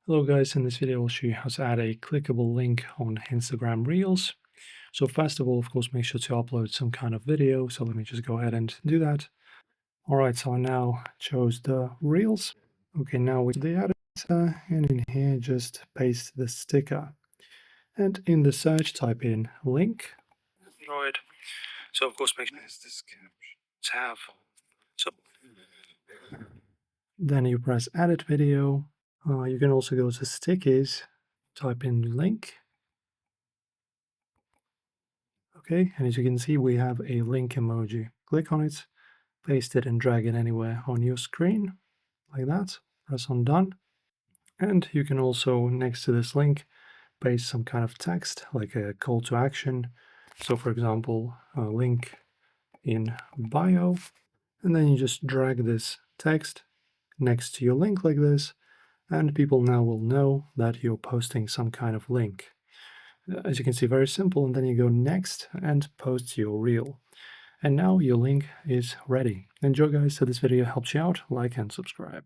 Hello guys, in this video I'll show you how to add a clickable link on Instagram Reels. So first of all, of course, make sure to upload some kind of video. So let me just go ahead and do that. All right, so I now chose the Reels. Okay, now with the editor, and in here just paste the sticker. And in the search type in link. Right. So of course make sure this tab. So then you press edit video. You can also go to stickies, type in link. Okay, and as you can see, we have a link emoji. Click on it, paste it and drag it anywhere on your screen, like that. Press on done. And you can also, next to this link, paste some kind of text, like a call to action. So for example, a link in bio, and then you just drag this text next to your link like this, and people now will know that you're posting some kind of link. As you can see, very simple, and then you go next and post your reel. And now your link is ready. Enjoy guys, so this video helps you out, like and subscribe.